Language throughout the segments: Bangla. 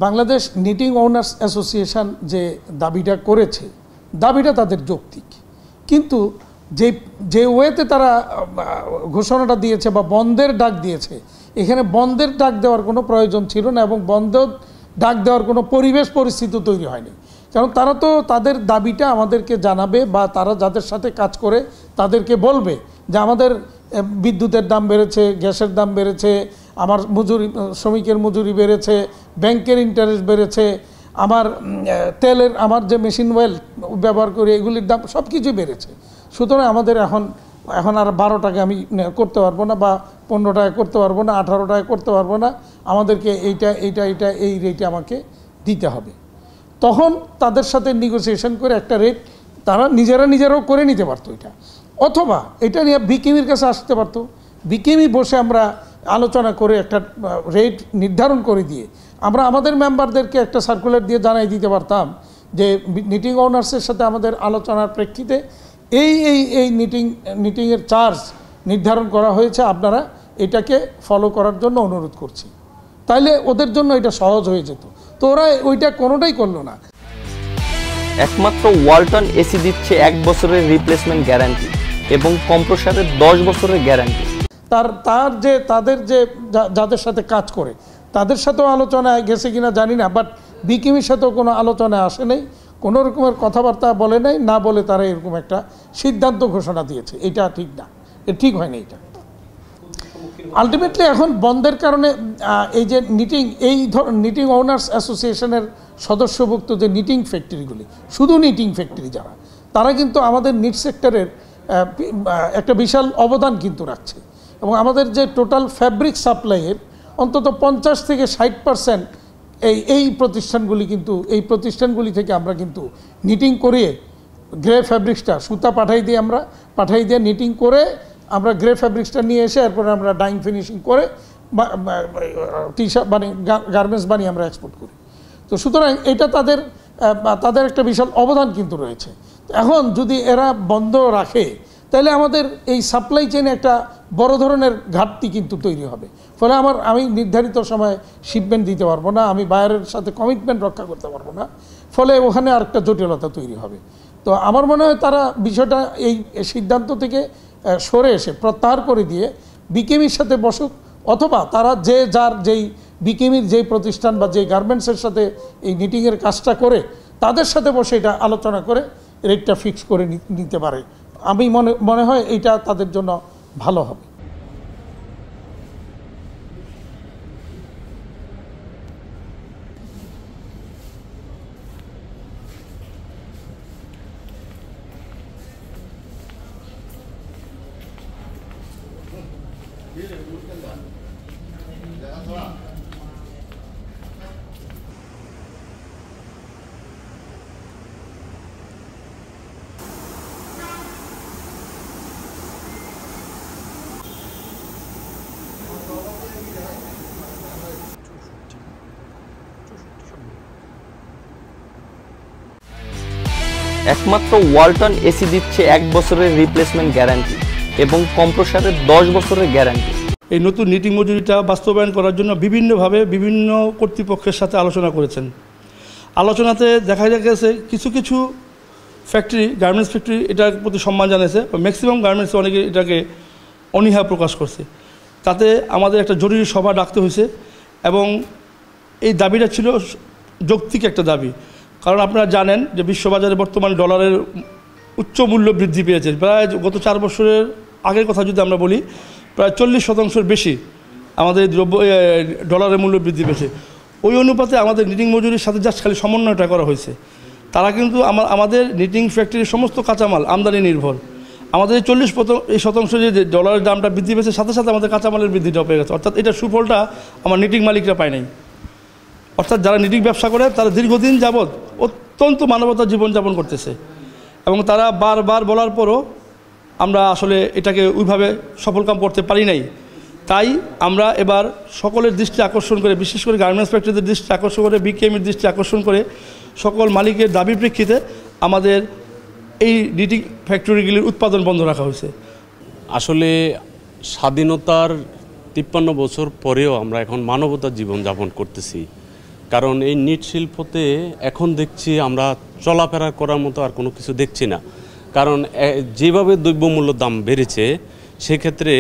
বাংলাদেশ নিটিং ওনার্স অ্যাসোসিয়েশন যে দাবিটা করেছে, দাবিটা তাদের যৌক্তিক, কিন্তু যে ওয়েতে তারা ঘোষণাটা দিয়েছে বা বন্ধের ডাক দিয়েছে, এখানে বন্ধের ডাক দেওয়ার কোনো প্রয়োজন ছিল না এবং বন্ধ ডাক দেওয়ার কোনো পরিবেশ পরিস্থিতি তৈরি হয়নি। কারণ তারা তো তাদের দাবিটা আমাদেরকে জানাবে বা তারা যাদের সাথে কাজ করে তাদেরকে বলবে যে আমাদের বিদ্যুতের দাম বেড়েছে, গ্যাসের দাম বেড়েছে, আমার শ্রমিকের মজুরি বেড়েছে, ব্যাংকের ইন্টারেস্ট বেড়েছে, আমার তেলের আমার যে মেশিন ওয়েল ব্যবহার করি এগুলির দাম সব কিছুই বেড়েছে। সুতরাং আমাদের এখন আর 12 টাকা আমি করতে পারবো না বা 15 টাকা করতে পারবো না, 18 টাকা করতে পারবো না, আমাদেরকে এই রেটে আমাকে দিতে হবে। তখন তাদের সাথে নেগোসিয়েশন করে একটা রেট তারা নিজেরাও করে নিতে পারতো এটা, অথবা এটা নিয়ে বিকেমির কাছে আসতে পারতো। বিকেমি বসে আমরা আলোচনা করে একটা রেট নির্ধারণ করে দিয়ে আমরা আমাদের মেম্বারদেরকে একটা সার্কুলার দিয়ে জানাই দিতে পারতাম যে নিটিং ওনার্সের সাথে আমাদের আলোচনার প্রেক্ষিতে এই নিটিংয়ের চার্জ নির্ধারণ করা হয়েছে, আপনারা এটাকে ফলো করার জন্য অনুরোধ করছি। তাইলে ওদের জন্য এটা সহজ হয়ে যেত। তো ওরা ওইটা কোনোটাই করলো না। একমাত্র ওয়ালটন এসি দিচ্ছে 1 বছরের রিপ্লেসমেন্ট গ্যারান্টি এবং কম্প্রেসারের 10 বছরের গ্যারান্টি। তাদের যে যাদের সাথে কাজ করে তাদের সাথেও আলোচনায় গেছে কিনা জানি না, বাট বিকিমির সাথেও কোনো আলোচনায় আসে নাই, কোনো রকমের কথাবার্তা বলে নাই, না বলে তারা এরকম একটা সিদ্ধান্ত ঘোষণা দিয়েছে। এটা ঠিক না, ঠিক হয়নি এটা। আলটিমেটলি এখন বন্ধের কারণে এই যে নিটিং ওনার্স অ্যাসোসিয়েশনের সদস্যভুক্ত যে নিটিং ফ্যাক্টরিগুলি, শুধু নিটিং ফ্যাক্টরি যারা, তারা কিন্তু আমাদের নিট সেক্টরের একটা বিশাল অবদান কিন্তু রাখছে এবং আমাদের যে টোটাল ফ্যাব্রিক সাপ্লাইয়ের অন্তত 50 থেকে 60% এই প্রতিষ্ঠানগুলি থেকে আমরা কিন্তু নিটিং করিয়ে গ্রে ফ্যাব্রিক্সটা সুতা পাঠাই দিয়ে নিটিং করে আমরা গ্রে ফ্যাব্রিক্সটা নিয়ে এসে এরপরে আমরা ডাইং ফিনিশিং করে টি শার্ট গার্মেন্টস বানিয়ে আমরা এক্সপোর্ট করি। তো সুতরাং এটা তাদের একটা বিশাল অবদান কিন্তু রয়েছে। এখন যদি এরা বন্ধ রাখে তাহলে আমাদের এই সাপ্লাই চেইনে একটা বড় ধরনের ঘাটতি কিন্তু তৈরি হবে। ফলে আমি নির্ধারিত সময়ে শিপমেন্ট দিতে পারবো না, আমি বায়ারের সাথে কমিটমেন্ট রক্ষা করতে পারবো না, ফলে ওখানে আরেকটা জটিলতা তৈরি হবে। তো আমার মনে হয় তারা বিষয়টা এই সিদ্ধান্ত থেকে সরে এসে প্রত্যাহার করে দিয়ে বিকেমির সাথে বসুক, অথবা তারা যেই বিকেমির যেই প্রতিষ্ঠান বা যেই গার্মেন্টসের সাথে এই নিটিংয়ের কাজটা করে তাদের সাথে বসে এটা আলোচনা করে রেটটা ফিক্স করে নিতে পারে। আমি মনে হয় এটা তাদের জন্য ভালো হবে। একমাত্র ওয়ালটন এসি দিচ্ছে 1 বছরের রিপ্লেসমেন্ট গ্যারান্টি এবং কম্প্রেসারের 10 বছরের গ্যারান্টি। এই নতুন নিটিং মজুরিটা বাস্তবায়ন করার জন্য বিভিন্নভাবে বিভিন্ন কর্তৃপক্ষের সাথে আলোচনা করেছেন। আলোচনাতে দেখা গেছে কিছু ফ্যাক্টরি, গার্মেন্টস ফ্যাক্টরি এটার প্রতি সম্মান জানিয়েছে, ম্যাক্সিমাম গার্মেন্টস অনেকে এটাকে অনীহা প্রকাশ করছে। তাতে আমাদের একটা জরুরি সভা ডাকতে হয়েছে এবং এই দাবিটা ছিল যৌক্তিক একটা দাবি। কারণ আপনারা জানেন যে বিশ্ববাজারে বর্তমানে ডলারের উচ্চ মূল্য বৃদ্ধি পেয়েছে। প্রায় গত 4 বছরের আগের কথা যদি আমরা বলি, প্রায় 40% বেশি আমাদের ডলারের মূল্য বৃদ্ধি পেয়েছে। ওই অনুপাতে আমাদের নিটিং মজুরির সাথে জাস্ট খালি সমন্বয়টা করা হয়েছে। তারা কিন্তু আমাদের নিটিং ফ্যাক্টরির সমস্ত কাঁচামাল আমদানি নির্ভর। আমাদের 40% যে ডলারের দামটা বৃদ্ধি পেয়েছে, সাথে সাথে আমাদের কাঁচামালের বৃদ্ধিটাও পেয়ে গেছে। অর্থাৎ এটা সুফলটা আমার নিটিং মালিকরা পায় নাই। অর্থাৎ যারা নিটিং ব্যবসা করে তারা দীর্ঘদিন যাবৎ অত্যন্ত মানবতার জীবনযাপন করতেছে এবং তারা বারবার বলার পরও আমরা আসলে এটাকে ওইভাবে সফলকাম করতে পারি নাই। তাই আমরা এবার সকলের দৃষ্টি আকর্ষণ করে, বিশেষ করে গার্মেন্টস ফ্যাক্টরিদের দৃষ্টি আকর্ষণ করে, বিকেএমের দৃষ্টি আকর্ষণ করে সকল মালিকের দাবির প্রেক্ষিতে আমাদের এই নিটিং ফ্যাক্টরিগুলির উৎপাদন বন্ধ রাখা হয়েছে। আসলে স্বাধীনতার 53 বছর পরেও আমরা এখন মানবতার জীবনযাপন করতেছি। কারণ এই নিট শিল্পতে এখন দেখছি আমরা চলাফেরা করার মতো আর কোনো কিছু দেখছি না। কারণ যেভাবে দ্রব্যমূল্যর দাম বেড়েছে সেক্ষেত্রে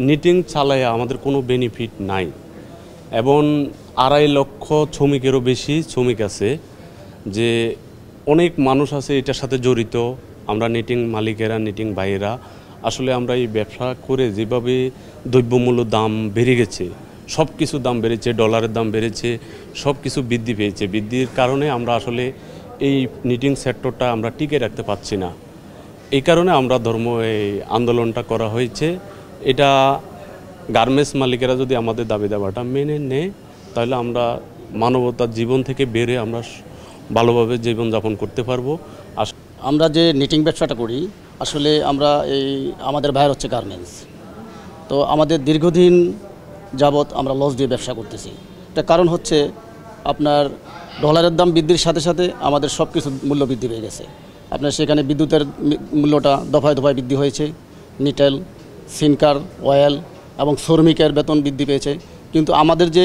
নিটিং চালায় আমাদের কোনো বেনিফিট নাই। এবং 2.5 লক্ষ শ্রমিকেরও বেশি শ্রমিক আছে, যে অনেক মানুষ আছে এটার সাথে জড়িত। আমরা নিটিং মালিকেরা, নিটিং ভাইয়েরা আসলে আমরা এই ব্যবসা করে যেভাবে দ্রব্যমূল্যর দাম বেড়ে গেছে, সব কিছু দাম বেড়েছে, ডলারের দাম বেড়েছে, সব কিছু বৃদ্ধি পেয়েছে। বৃদ্ধির কারণে আমরা আসলে এই নিটিং সেক্টরটা আমরা টিকে রাখতে পারছি না। এই কারণে আমরা এই আন্দোলনটা করা হয়েছে। এটা গার্মেন্টস মালিকেরা যদি আমাদের দাবি দাবাটা মেনে নেয় তাহলে আমরা মানবতার জীবন থেকে বেরে আমরা ভালোভাবে জীবনযাপন করতে পারবো। আমরা যে নিটিং ব্যবসাটা করি আসলে আমরা আমাদের ভাইয়ের হচ্ছে গার্মেন্টস, তো আমাদের দীর্ঘদিন যাবৎ আমরা লস দিয়ে ব্যবসা করতেছি। এটা কারণ হচ্ছে আপনার ডলারের দাম বৃদ্ধির সাথে সাথে আমাদের সব কিছু মূল্য বৃদ্ধি পেয়ে গেছে। আপনার সেখানে বিদ্যুতের মূল্যটা দফায় দফায় বৃদ্ধি হয়েছে, নিটেল, সিনকার, অয়েল এবং শ্রমিকের বেতন বৃদ্ধি পেয়েছে, কিন্তু আমাদের যে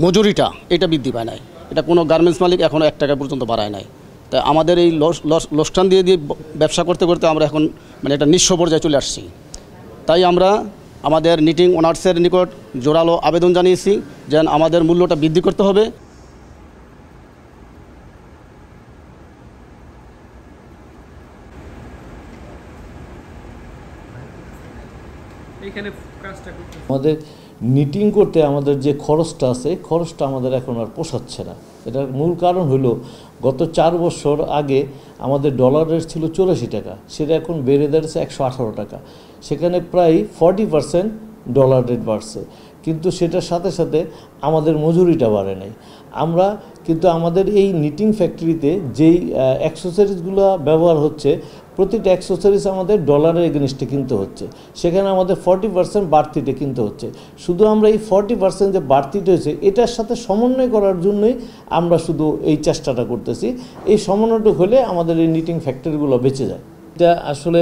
মজুরিটা এটা বৃদ্ধি পায় নাই। এটা কোনো গার্মেন্টস মালিক এখনও 1 টাকা পর্যন্ত বাড়ায় নাই। তাই আমাদের এই লোকসান দিয়ে ব্যবসা করতে করতে আমরা এখন একটা নিঃস্ব পর্যায়ে চলে আসছি। তাই আমরা আমাদের নিটিং ওনার্সের নিকট জোরালো আবেদন জানিয়েছি যেন আমাদের মূল্যটা বৃদ্ধি করতে হবে। আমাদের নিটিং করতে আমাদের যে খরচটা আছে, খরচটা আমাদের এখন আর পোষাচ্ছে না। এটার মূল কারণ হলো গত 4 বছর আগে আমাদের ডলার রেট ছিল 84 টাকা, সেটা এখন বেড়ে দাঁড়িয়েছে 118 টাকা। সেখানে প্রায় 40% ডলার রেট বাড়ছে, কিন্তু সেটার সাথে সাথে আমাদের মজুরিটা বাড়ে নাই। আমরা কিন্তু আমাদের এই নিটিং ফ্যাক্টরিতে যেই অ্যাক্সেসরিজগুলো ব্যবহার হচ্ছে, প্রতিটা অ্যাক্সেসরিজ আমাদের ডলারের এগেনস্টে কিনতে হচ্ছে। সেখানে আমাদের 40% বাড়তিতে কিনতে হচ্ছে। শুধু আমরা এই 40% যে বাড়তিটা হয়েছে এটার সাথে সমন্বয় করার জন্যই আমরা শুধু এই চেষ্টাটা করতেছি। এই সমন্বয়টা হলে আমাদের এই নিটিং ফ্যাক্টরিগুলো বেঁচে যায়। এটা আসলে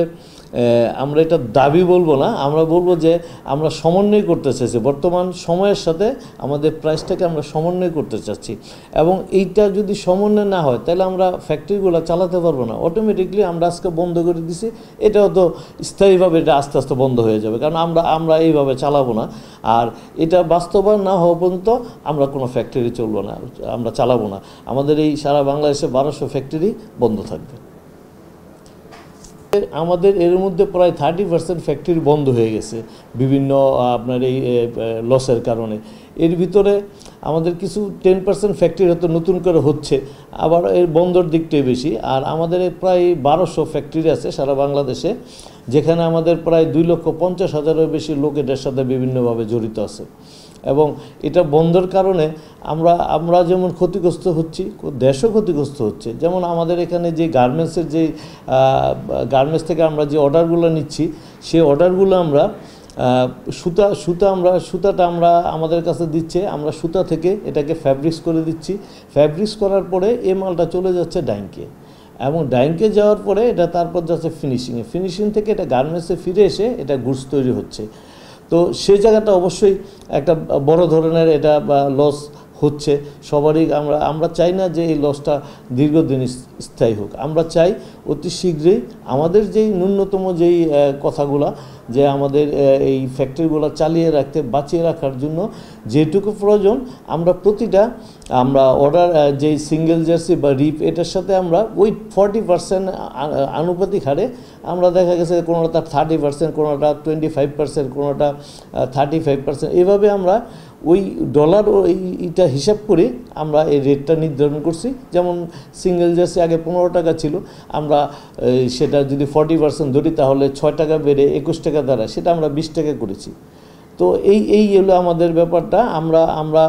আমরা এটা দাবি বলবো না, আমরা বলবো যে আমরা সমন্বয় করতে চাইছি। বর্তমান সময়ের সাথে আমাদের প্রাইসটাকে আমরা সমন্বয় করতে চাচ্ছি, এবং এইটা যদি সমন্বয় না হয় তাহলে আমরা ফ্যাক্টরিগুলো চালাতে পারবো না। অটোমেটিকলি আমরা আজকে বন্ধ করে দিছি, এটাও তো স্থায়ীভাবে এটা আস্তে আস্তে বন্ধ হয়ে যাবে, কারণ আমরা এইভাবে চালাবো না। আর এটা বাস্তবায়ন না হওয়া পর্যন্ত আমরা কোনো ফ্যাক্টরি চলবো না, আমরা চালাবো না। আমাদের এই সারা বাংলাদেশে 1200 ফ্যাক্টরি বন্ধ থাকবে। আমাদের এর মধ্যে প্রায় 30% ফ্যাক্টরি বন্ধ হয়ে গেছে বিভিন্ন আপনার এই লসের কারণে। এর ভিতরে আমাদের কিছু 10% ফ্যাক্টরি হয়তো নতুন করে হচ্ছে, আবার এর বন্ধর দিকটাই বেশি। আর আমাদের প্রায় 1200 ফ্যাক্টরি আছে সারা বাংলাদেশে, যেখানে আমাদের প্রায় 2,50,000-এর বেশি লোক এটার সাথে বিভিন্নভাবে জড়িত আছে। এবং এটা বন্ধের কারণে আমরা যেমন ক্ষতিগ্রস্ত হচ্ছি, দেশও ক্ষতিগ্রস্ত হচ্ছে। যেমন আমাদের এখানে যে গার্মেন্টসের যে গার্মেন্টস থেকে আমরা যে অর্ডারগুলো নিচ্ছি, সেই অর্ডারগুলো আমরা সুতাটা আমরা আমাদের কাছে দিচ্ছে, আমরা সুতা থেকে এটাকে ফ্যাব্রিক্স করে দিচ্ছি। ফ্যাব্রিক্স করার পরে এই মালটা চলে যাচ্ছে ডাইংকে, এবং ডাইংকে যাওয়ার পরে এটা তারপর যাচ্ছে ফিনিশিং থেকে এটা গার্মেন্টসে ফিরে এসে এটা গুডস তৈরি হচ্ছে। তো সেই জায়গাটা অবশ্যই একটা বড় ধরনের এটা লস হচ্ছে সবারই। আমরা চাই না যে এই লসটা দীর্ঘদিন স্থায়ী হোক। আমরা চাই অতি শীঘ্রই আমাদের যেই ন্যূনতম যেই কথাগুলো, যে আমাদের এই ফ্যাক্টরিগুলো চালিয়ে রাখতে, বাঁচিয়ে রাখার জন্য যেটুকু প্রয়োজন আমরা প্রতিটা অর্ডার যেই সিঙ্গেল জার্সি বা রিপ এটার সাথে আমরা ওই 40% আনুপাতিক হারে আমরা দেখা গেছে কোনোটা 30%, কোনোটা 25%, কোনোটা 35%, এভাবে আমরা ওই ডলার এইটা হিসাব করে আমরা এই রেটটা নির্ধারণ করছি। যেমন সিঙ্গেল জার্সি আগে 15 টাকা ছিল, আমরা সেটা যদি 40% ধরি তাহলে 6 টাকা বেড়ে 21 টাকা দাঁড়ায়, সেটা আমরা 20 টাকা করেছি। তো এই হলো আমাদের ব্যাপারটা। আমরা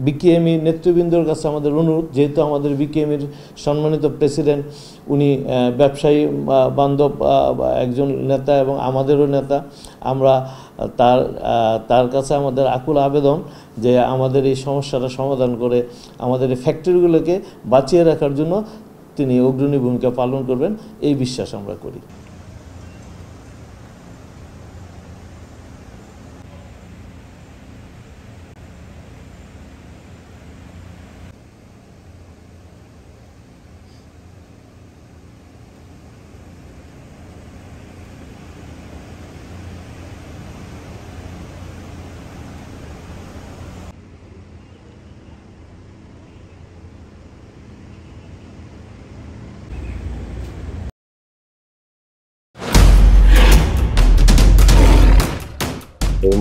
বিকেএমই নেতৃবৃন্দর কাছে আমাদের অনুরোধ, যেহেতু আমাদের বিকেএমির সম্মানিত প্রেসিডেন্ট উনি ব্যবসায়ী বান্ধব একজন নেতা এবং আমাদেরও নেতা, আমরা তার কাছে আমাদের আকুল আবেদন যে আমাদের এই সমস্যাটা সমাধান করে আমাদের এই ফ্যাক্টরিগুলোকে বাঁচিয়ে রাখার জন্য তিনি অগ্রণী ভূমিকা পালন করবেন, এই বিশ্বাস আমরা করি।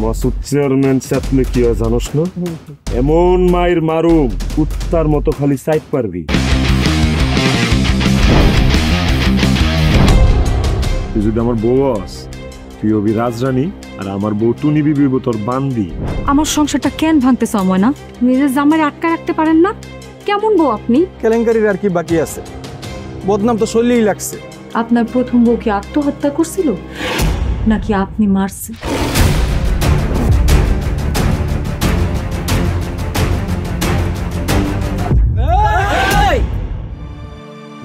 মাসুদ চেয়ারম্যান চাপলে কি হয় জানোস না? এমন মায়ের মারুম কুত্তার মতো খালি সাইড পারবি। তুই যদি আমার বউ আস, তুই হবি রাজরানী আর আমার বউ টুনি বিবি তোর বান্দি। আমার সংসারটা কেন ভাঙতেছ ময়না? নিজের জামাই আটকা রাখতে পারেন না? কেমন বউ আপনি? কেলেঙ্কারির আর কি বাকি আছে? বদনাম তো শৈলেই লাগছে। আপনার প্রথম বউ কি আত্মহত্যা করছিল নাকি আপনি মারছেন?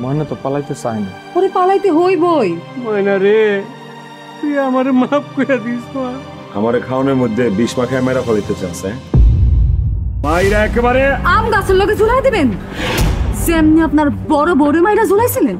ময়না তো পালাইতে চায় না। ওরে পালাইতে হইবই। ময়না রে, তুই আমারে মাফ করে দিস। আমারে খাওয়ানোর মধ্যে বিষ মাখায় মেরা ফলাইতে চাচ্ছে। মাইরা একেবারে আম গাছের লগে ঝুলাই দিবেন যেমনি আপনার বড় বড় মাইরা ঝুলাইছিলেন।